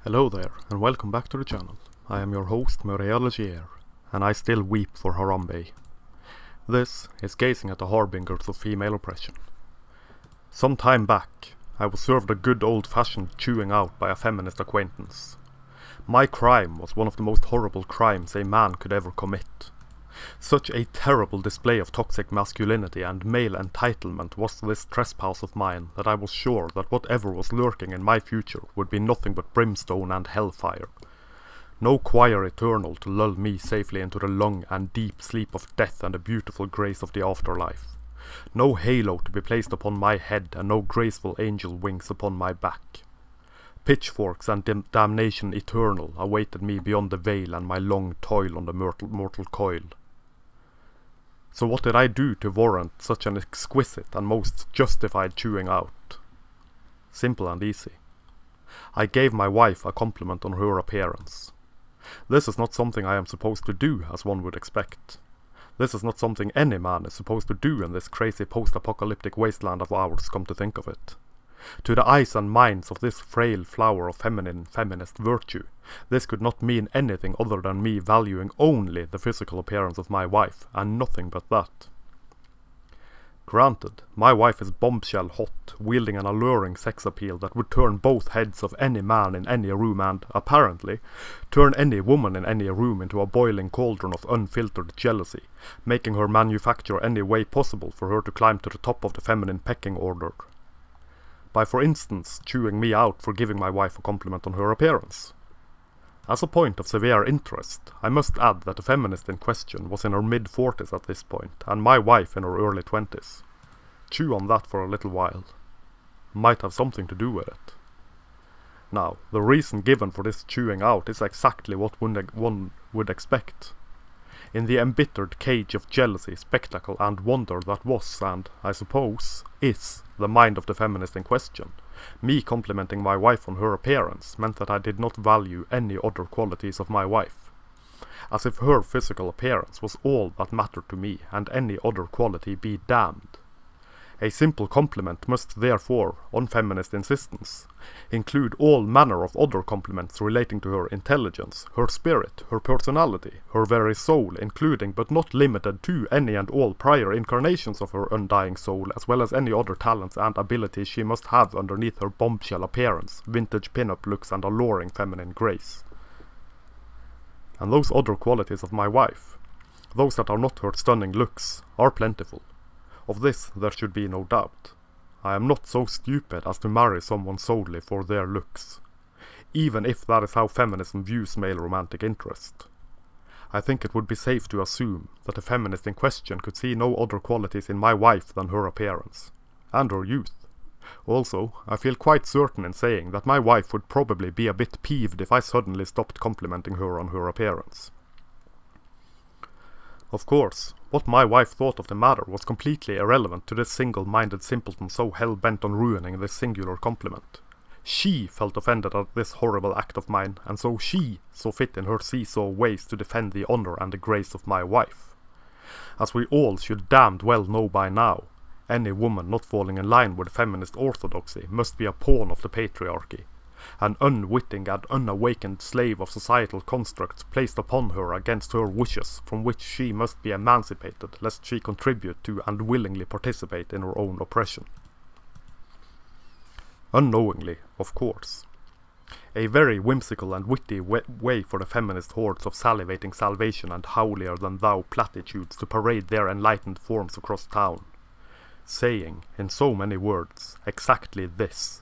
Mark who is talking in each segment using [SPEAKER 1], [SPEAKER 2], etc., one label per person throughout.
[SPEAKER 1] Hello there, and welcome back to the channel. I am your host, Muriel Legier, and I still weep for Harambe. This is gazing at the harbingers of female oppression. Some time back, I was served a good old-fashioned chewing out by a feminist acquaintance. My crime was one of the most horrible crimes a man could ever commit. Such a terrible display of toxic masculinity and male entitlement was this trespass of mine that I was sure that whatever was lurking in my future would be nothing but brimstone and hellfire. No choir eternal to lull me safely into the long and deep sleep of death and the beautiful grace of the afterlife. No halo to be placed upon my head and no graceful angel wings upon my back. Pitchforks and damnation eternal awaited me beyond the veil and my long toil on the mortal coil. So what did I do to warrant such an exquisite and most justified chewing out? Simple and easy. I gave my wife a compliment on her appearance. This is not something I am supposed to do, as one would expect. This is not something any man is supposed to do in this crazy post-apocalyptic wasteland of ours, come to think of it. To the eyes and minds of this frail flower of feminist virtue, this could not mean anything other than me valuing only the physical appearance of my wife, and nothing but that. Granted, my wife is bombshell hot, wielding an alluring sex appeal that would turn both heads of any man in any room and, apparently, turn any woman in any room into a boiling cauldron of unfiltered jealousy, making her manufacture any way possible for her to climb to the top of the feminine pecking order. By, for instance, chewing me out for giving my wife a compliment on her appearance. As a point of severe interest, I must add that the feminist in question was in her mid-40s at this point, and my wife in her early 20s. Chew on that for a little while. Might have something to do with it. Now, the reason given for this chewing out is exactly what one would expect. In the embittered cage of jealousy, spectacle and wonder that was, and, I suppose, is, the mind of the feminist in question, me complimenting my wife on her appearance meant that I did not value any other qualities of my wife. As if her physical appearance was all that mattered to me, and any other quality be damned. A simple compliment must therefore, on feminist insistence, include all manner of other compliments relating to her intelligence, her spirit, her personality, her very soul, including but not limited to any and all prior incarnations of her undying soul, as well as any other talents and abilities she must have underneath her bombshell appearance, vintage pin-up looks and alluring feminine grace. And those other qualities of my wife, those that are not her stunning looks, are plentiful. Of this there should be no doubt. I am not so stupid as to marry someone solely for their looks, even if that is how feminism views male romantic interest. I think it would be safe to assume that the feminist in question could see no other qualities in my wife than her appearance, and her youth. Also, I feel quite certain in saying that my wife would probably be a bit peeved if I suddenly stopped complimenting her on her appearance. Of course, what my wife thought of the matter was completely irrelevant to this single-minded simpleton so hell-bent on ruining this singular compliment. She felt offended at this horrible act of mine, and so she saw fit in her seesaw ways to defend the honour and the grace of my wife. As we all should damned well know by now, any woman not falling in line with feminist orthodoxy must be a pawn of the patriarchy, an unwitting and unawakened slave of societal constructs placed upon her against her wishes, from which she must be emancipated, lest she contribute to and willingly participate in her own oppression. Unknowingly, of course. A very whimsical and witty way for the feminist hordes of salivating salvation and holier-than-thou platitudes to parade their enlightened forms across town, saying, in so many words, exactly this: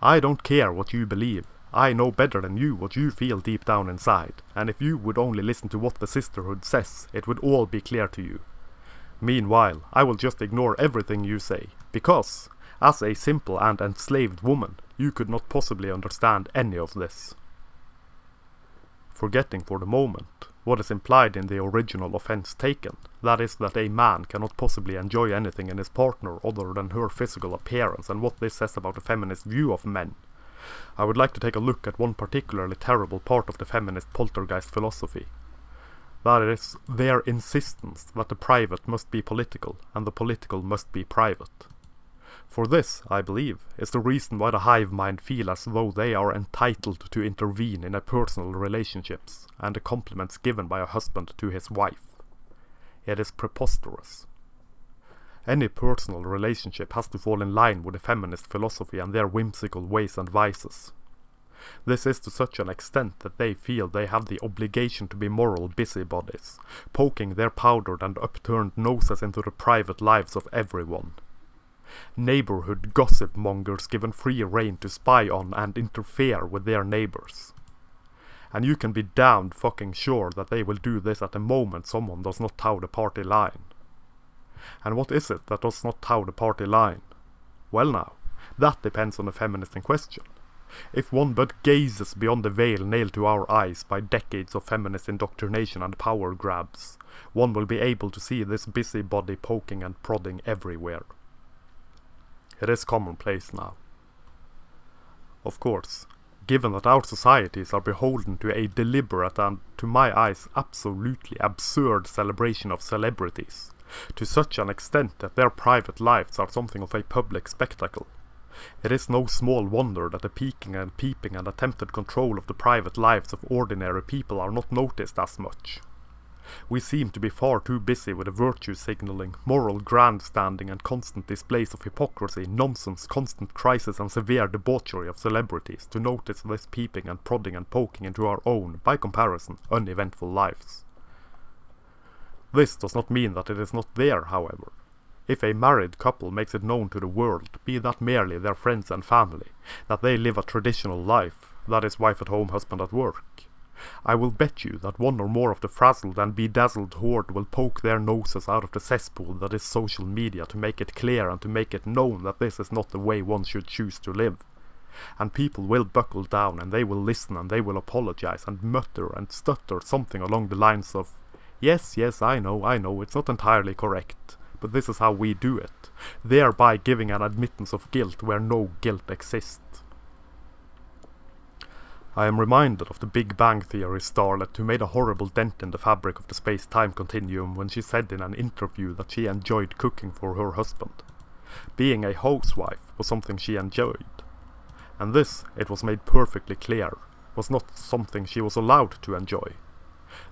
[SPEAKER 1] I don't care what you believe, I know better than you what you feel deep down inside, and if you would only listen to what the sisterhood says, it would all be clear to you. Meanwhile, I will just ignore everything you say, because, as a simple and enslaved woman, you could not possibly understand any of this. Forgetting for the moment what is implied in the original offence taken, that is that a man cannot possibly enjoy anything in his partner other than her physical appearance, and what this says about the feminist view of men, I would like to take a look at one particularly terrible part of the feminist poltergeist philosophy. That is, their insistence that the private must be political and the political must be private. For this, I believe, is the reason why the hive mind feel as though they are entitled to intervene in a personal relationships and the compliments given by a husband to his wife. It is preposterous. Any personal relationship has to fall in line with the feminist philosophy and their whimsical ways and vices. This is to such an extent that they feel they have the obligation to be moral busybodies, poking their powdered and upturned noses into the private lives of everyone. Neighborhood gossip mongers given free rein to spy on and interfere with their neighbors. And you can be damned fucking sure that they will do this at the moment someone does not toe the party line. And what is it that does not toe the party line? Well now, that depends on the feminist in question. If one but gazes beyond the veil nailed to our eyes by decades of feminist indoctrination and power grabs, one will be able to see this busybody poking and prodding everywhere. It is commonplace now. Of course, given that our societies are beholden to a deliberate and, to my eyes, absolutely absurd celebration of celebrities, to such an extent that their private lives are something of a public spectacle, it is no small wonder that the peeking and peeping and attempted control of the private lives of ordinary people are not noticed as much. We seem to be far too busy with the virtue signaling, moral grandstanding and constant displays of hypocrisy, nonsense, constant crisis and severe debauchery of celebrities to notice this peeping and prodding and poking into our own, by comparison, uneventful lives. This does not mean that it is not there, however. If a married couple makes it known to the world, be that merely their friends and family, that they live a traditional life, that is wife at home, husband at work, I will bet you that one or more of the frazzled and bedazzled horde will poke their noses out of the cesspool that is social media to make it clear and to make it known that this is not the way one should choose to live. And people will buckle down and they will listen and they will apologize and mutter and stutter something along the lines of, yes, I know, it's not entirely correct, but this is how we do it, thereby giving an admittance of guilt where no guilt exists. I am reminded of the Big Bang Theory starlet who made a horrible dent in the fabric of the space-time continuum when she said in an interview that she enjoyed cooking for her husband. Being a housewife was something she enjoyed. And this, it was made perfectly clear, was not something she was allowed to enjoy.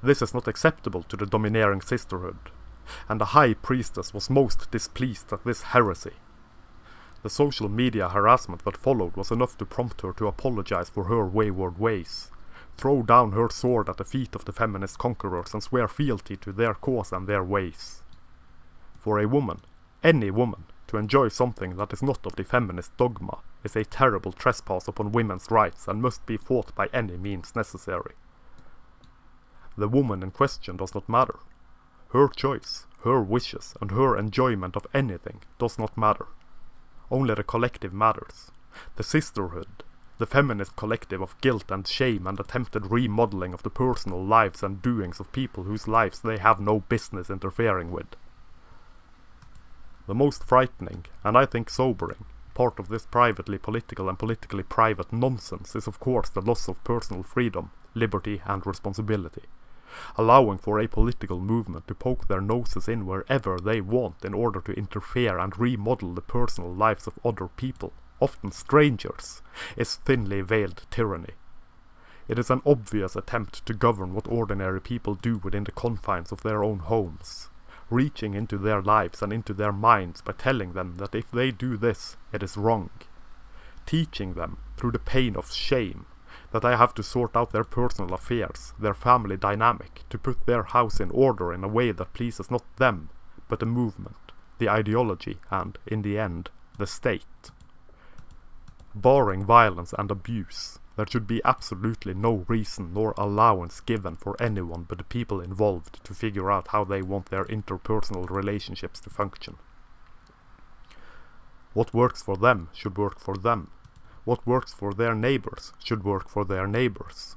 [SPEAKER 1] This is not acceptable to the domineering sisterhood, and the High Priestess was most displeased at this heresy. The social media harassment that followed was enough to prompt her to apologize for her wayward ways, throw down her sword at the feet of the feminist conquerors and swear fealty to their cause and their ways. For a woman, any woman, to enjoy something that is not of the feminist dogma is a terrible trespass upon women's rights and must be fought by any means necessary. The woman in question does not matter. Her choice, her wishes, and her enjoyment of anything does not matter. Only the collective matters. The sisterhood, the feminist collective of guilt and shame and attempted remodeling of the personal lives and doings of people whose lives they have no business interfering with. The most frightening, and I think sobering, part of this privately political and politically private nonsense is of course the loss of personal freedom, liberty and responsibility, allowing for a political movement to poke their noses in wherever they want in order to interfere and remodel the personal lives of other people, often strangers, is thinly veiled tyranny. It is an obvious attempt to govern what ordinary people do within the confines of their own homes, reaching into their lives and into their minds by telling them that if they do this, it is wrong, teaching them, through the pain of shame, that they have to sort out their personal affairs, their family dynamic, to put their house in order in a way that pleases not them, but the movement, the ideology, and, in the end, the state. Barring violence and abuse, there should be absolutely no reason nor allowance given for anyone but the people involved to figure out how they want their interpersonal relationships to function. What works for them should work for them. What works for their neighbors should work for their neighbors.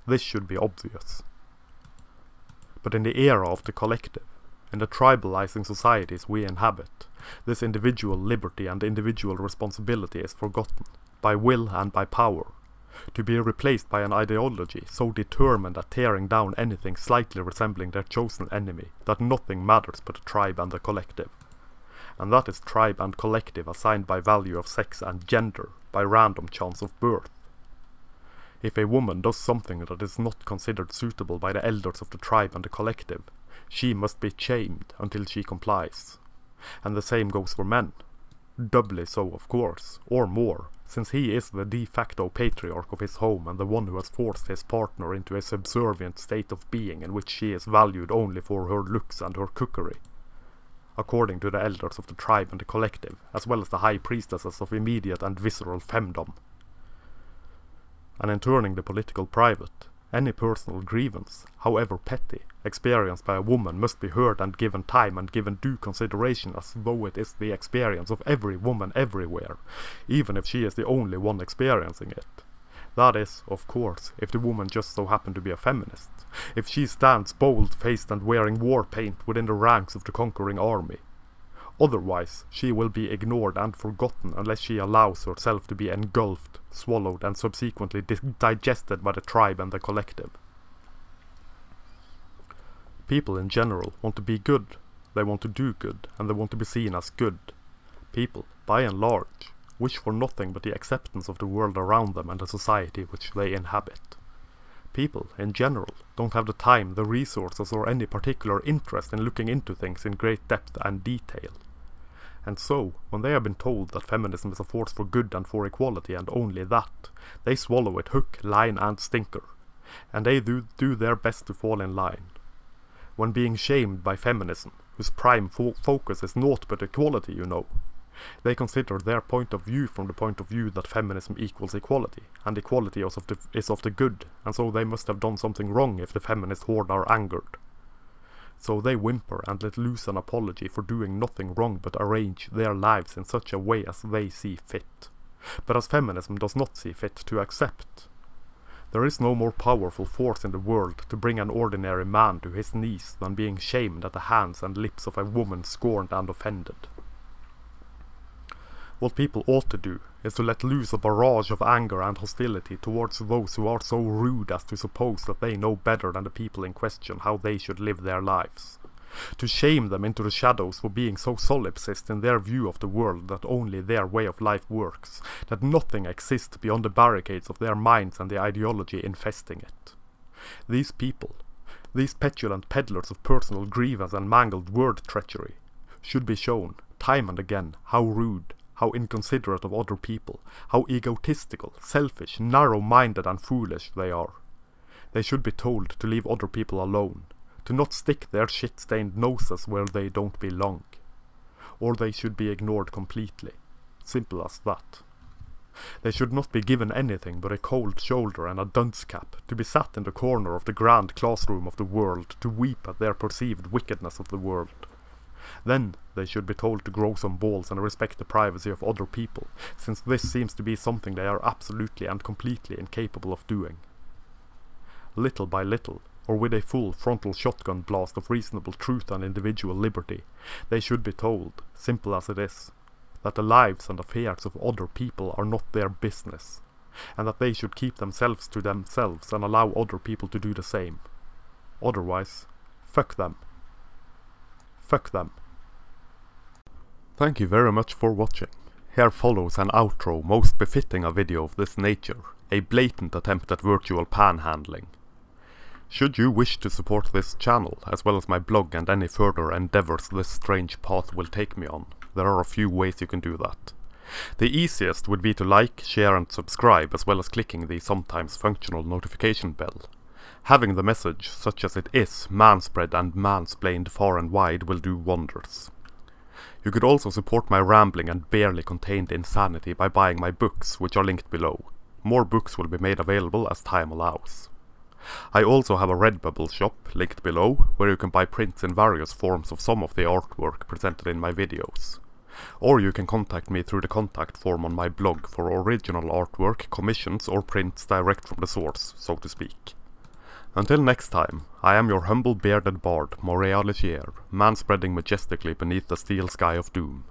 [SPEAKER 1] This should be obvious. But in the era of the collective, in the tribalizing societies we inhabit, this individual liberty and individual responsibility is forgotten, by will and by power, to be replaced by an ideology so determined at tearing down anything slightly resembling their chosen enemy that nothing matters but the tribe and the collective. and that is tribe and collective assigned by value of sex and gender, by random chance of birth. If a woman does something that is not considered suitable by the elders of the tribe and the collective, she must be shamed until she complies. And the same goes for men. Doubly so, of course, or more, since he is the de facto patriarch of his home and the one who has forced his partner into a subservient state of being in which she is valued only for her looks and her cookery. According to the elders of the tribe and the collective, as well as the high priestesses of immediate and visceral femdom. And in turning the political private, any personal grievance, however petty, experienced by a woman must be heard and given time and given due consideration as though it is the experience of every woman everywhere, even if she is the only one experiencing it. That is, of course, if the woman just so happened to be a feminist, if she stands bold-faced and wearing war paint within the ranks of the conquering army. Otherwise, she will be ignored and forgotten unless she allows herself to be engulfed, swallowed and subsequently digested by the tribe and the collective. People in general want to be good, they want to do good, and they want to be seen as good. People, by and large, wish for nothing but the acceptance of the world around them and the society which they inhabit. People, in general, don't have the time, the resources or any particular interest in looking into things in great depth and detail. And so, when they have been told that feminism is a force for good and for equality and only that, they swallow it hook, line and stinker, and they do their best to fall in line. When being shamed by feminism, whose prime focus is naught but equality, you know, they consider their point of view from the point of view that feminism equals equality, and equality is of the good, and so they must have done something wrong if the feminist horde are angered. So they whimper and let loose an apology for doing nothing wrong but arrange their lives in such a way as they see fit, but as feminism does not see fit to accept. There is no more powerful force in the world to bring an ordinary man to his knees than being shamed at the hands and lips of a woman scorned and offended. What people ought to do is to let loose a barrage of anger and hostility towards those who are so rude as to suppose that they know better than the people in question how they should live their lives. To shame them into the shadows for being so solipsist in their view of the world that only their way of life works, that nothing exists beyond the barricades of their minds and the ideology infesting it. These people, these petulant peddlers of personal grievance and mangled word treachery, should be shown, time and again, how rude, how inconsiderate of other people, how egotistical, selfish, narrow-minded and foolish they are. They should be told to leave other people alone, to not stick their shit-stained noses where they don't belong. Or they should be ignored completely. Simple as that. They should not be given anything but a cold shoulder and a dunce cap, to be sat in the corner of the grand classroom of the world, to weep at their perceived wickedness of the world. Then they should be told to grow some balls and respect the privacy of other people, since this seems to be something they are absolutely and completely incapable of doing. Little by little, or with a full frontal shotgun blast of reasonable truth and individual liberty, they should be told, simple as it is, that the lives and affairs of other people are not their business, and that they should keep themselves to themselves and allow other people to do the same. Otherwise, fuck them. Fuck them. Thank you very much for watching. Here follows an outro most befitting a video of this nature, a blatant attempt at virtual panhandling. Should you wish to support this channel, as well as my blog and any further endeavours this strange path will take me on, there are a few ways you can do that. The easiest would be to like, share and subscribe, as well as clicking the sometimes functional notification bell. Having the message, such as it is, manspread and mansplained far and wide will do wonders. You could also support my rambling and barely contained insanity by buying my books, which are linked below. More books will be made available as time allows. I also have a Redbubble shop, linked below, where you can buy prints in various forms of some of the artwork presented in my videos. Or you can contact me through the contact form on my blog for original artwork, commissions or prints direct from the source, so to speak. Until next time, I am your humble bearded bard, Morea Legier, manspreading majestically beneath the steel sky of doom.